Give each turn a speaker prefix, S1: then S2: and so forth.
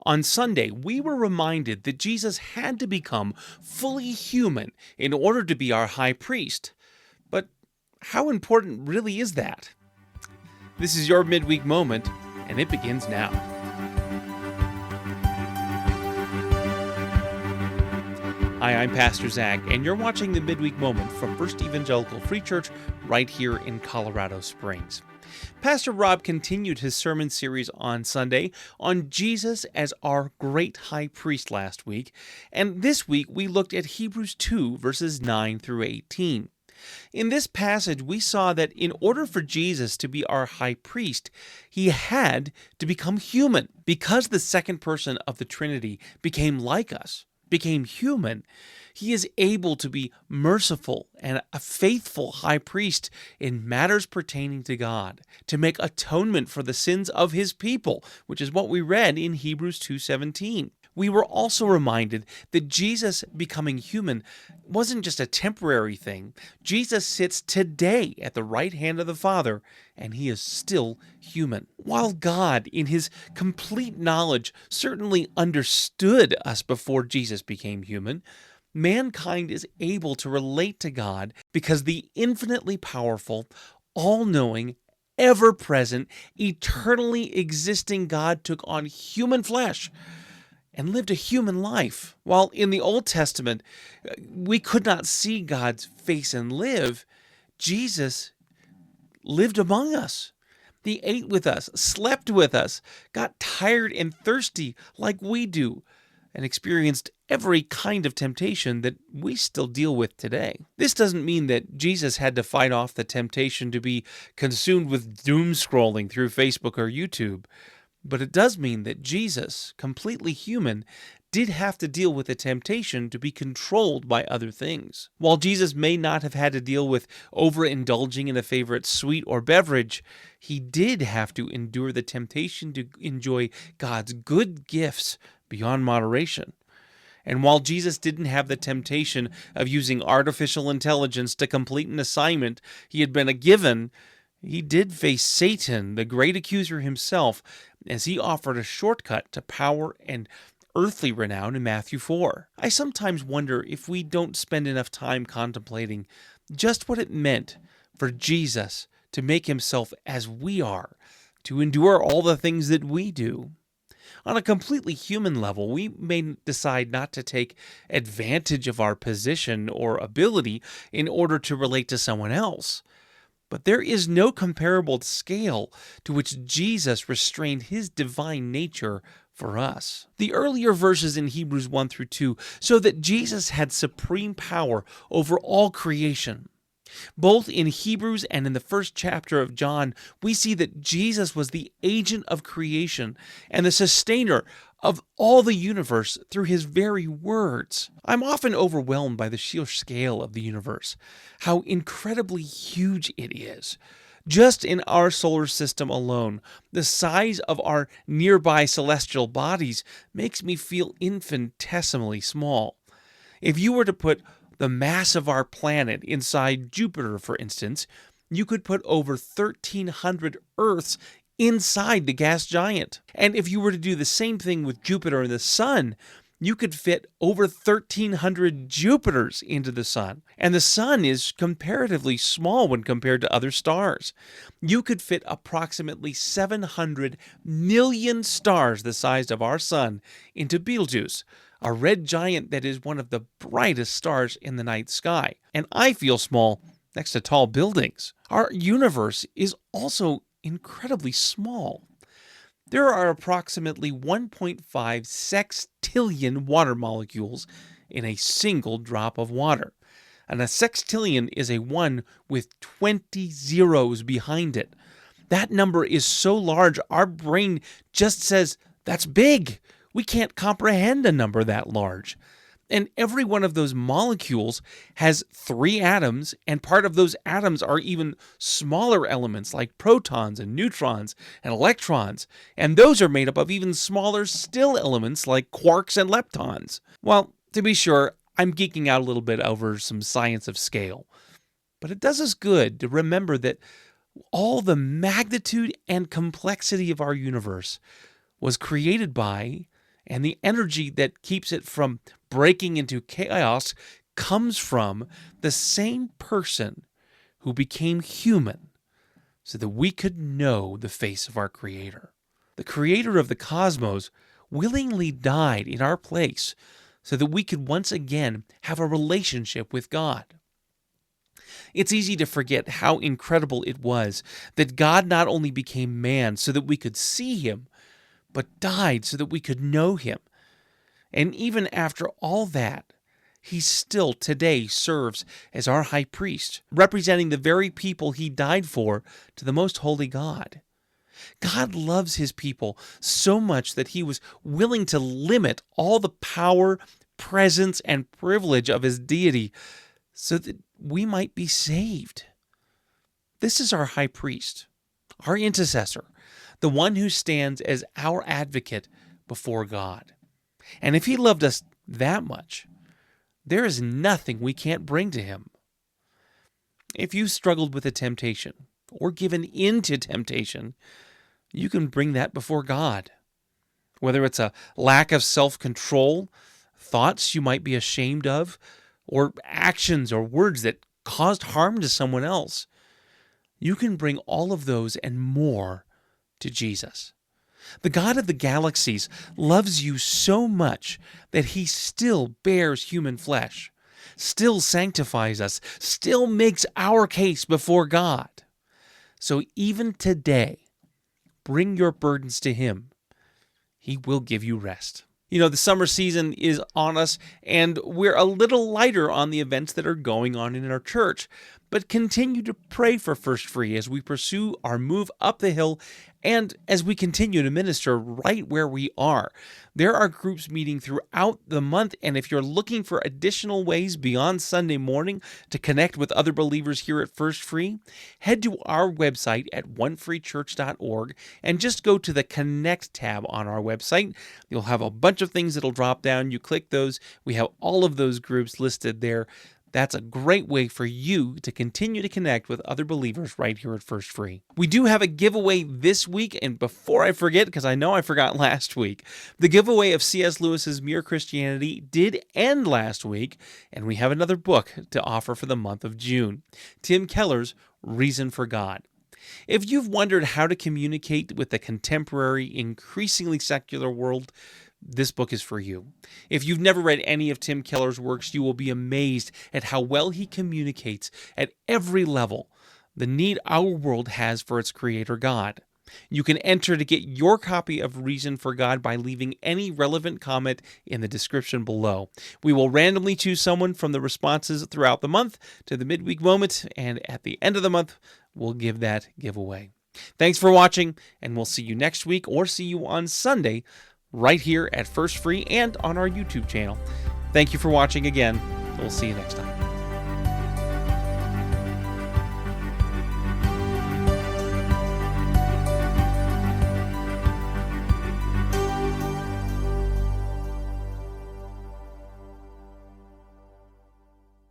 S1: On Sunday, we were reminded that Jesus had to become fully human in order to be our high priest. But how important really is that? This is your midweek moment, and it begins now. Hi, I'm Pastor Zach, and you're watching the Midweek Moment from First Evangelical Free Church right here in Colorado Springs. Pastor Rob continued his sermon series on Sunday on Jesus as our great high priest last week, and this week we looked at Hebrews 2, verses 9 through 18. In this passage, we saw that in order for Jesus to be our high priest, he had to become human. Because the second person of the Trinity became like us, became human, he is able to be merciful and a faithful high priest in matters pertaining to God, to make atonement for the sins of his people, which is what we read in Hebrews 2:17. We were also reminded that Jesus becoming human wasn't just a temporary thing. Jesus sits today at the right hand of the Father, and he is still human. While God, in his complete knowledge, certainly understood us before Jesus became human, mankind is able to relate to God because the infinitely powerful, all-knowing, ever-present, eternally existing God took on human flesh and lived a human life. While in the Old Testament, we could not see God's face and live, Jesus lived among us. He ate with us, slept with us, got tired and thirsty like we do, and experienced every kind of temptation that we still deal with today. This doesn't mean that Jesus had to fight off the temptation to be consumed with doom scrolling through Facebook or YouTube. But it does mean that Jesus, completely human, did have to deal with the temptation to be controlled by other things. While Jesus may not have had to deal with overindulging in a favorite sweet or beverage, he did have to endure the temptation to enjoy God's good gifts beyond moderation. And while Jesus didn't have the temptation of using artificial intelligence to complete an assignment he had been given, he did face Satan, the great accuser himself, as he offered a shortcut to power and earthly renown in Matthew 4. I sometimes wonder if we don't spend enough time contemplating just what it meant for Jesus to make himself as we are, to endure all the things that we do. On a completely human level, we may decide not to take advantage of our position or ability in order to relate to someone else. But there is no comparable scale to which Jesus restrained his divine nature for us. The earlier verses in Hebrews 1 through 2 show that Jesus had supreme power over all creation. Both in Hebrews and in the first chapter of John, we see that Jesus was the agent of creation and the sustainer of all the universe through his very words. I'm often overwhelmed by the sheer scale of the universe, how incredibly huge it is. Just in our solar system alone, the size of our nearby celestial bodies makes me feel infinitesimally small. If you were to put the mass of our planet inside Jupiter, for instance, you could put over 1,300 Earths inside the gas giant. And if you were to do the same thing with Jupiter and the Sun, you could fit over 1,300 Jupiters into the Sun. And the Sun is comparatively small when compared to other stars. You could fit approximately 700 million stars the size of our Sun into Betelgeuse, a red giant that is one of the brightest stars in the night sky. And I feel small next to tall buildings. Our universe is also incredibly small. There are approximately 1.5 sextillion water molecules in a single drop of water. And a sextillion is a 1 with 20 zeros behind it. That number is so large, our brain just says, that's big. We can't comprehend a number that large. And every one of those molecules has 3 atoms, and part of those atoms are even smaller elements like protons and neutrons and electrons, and those are made up of even smaller still elements like quarks and leptons. Well, to be sure, I'm geeking out a little bit over some science of scale, but it does us good to remember that all the magnitude and complexity of our universe was created by And the energy that keeps it from breaking into chaos comes from the same person who became human so that we could know the face of our Creator. The Creator of the cosmos willingly died in our place so that we could once again have a relationship with God. It's easy to forget how incredible it was that God not only became man so that we could see him, but died so that we could know him. And even after all that, he still today serves as our high priest, representing the very people he died for to the most holy God. God loves his people so much that he was willing to limit all the power, presence, and privilege of his deity so that we might be saved. This is our high priest, our intercessor, the one who stands as our advocate before God. And if he loved us that much, there is nothing we can't bring to him. If you struggled with a temptation or given in to temptation, you can bring that before God. Whether it's a lack of self-control, thoughts you might be ashamed of, or actions or words that caused harm to someone else, you can bring all of those and more to Jesus. The God of the galaxies loves you so much that he still bears human flesh, still sanctifies us, still makes our case before God. So even today, bring your burdens to him. He will give you rest. You know, the summer season is on us, and we're a little lighter on the events that are going on in our church. But continue to pray for First Free as we pursue our move up the hill and as we continue to minister right where we are. There are groups meeting throughout the month, and if you're looking for additional ways beyond Sunday morning to connect with other believers here at First Free, head to our website at onefreechurch.org and just go to the Connect tab on our website. You'll have a bunch of things that'll drop down. You click those. We have all of those groups listed there. That's a great way for you to continue to connect with other believers right here at First Free. We do have a giveaway this week, and before I forget, because I know I forgot last week, the giveaway of C.S. Lewis's Mere Christianity did end last week, and we have another book to offer for the month of June, Tim Keller's Reason for God. If you've wondered how to communicate with the contemporary, increasingly secular world, this book is for you. If you've never read any of Tim Keller's works, you will be amazed at how well he communicates at every level the need our world has for its creator God. You can enter to get your copy of Reason for God by leaving any relevant comment in the description below. We will randomly choose someone from the responses throughout the month to the Midweek Moment, and at the end of the month, we'll give that giveaway. Thanks for watching, and we'll see you next week or see you on Sunday right here at First Free and on our YouTube channel. Thank you for watching again. We'll see you next time.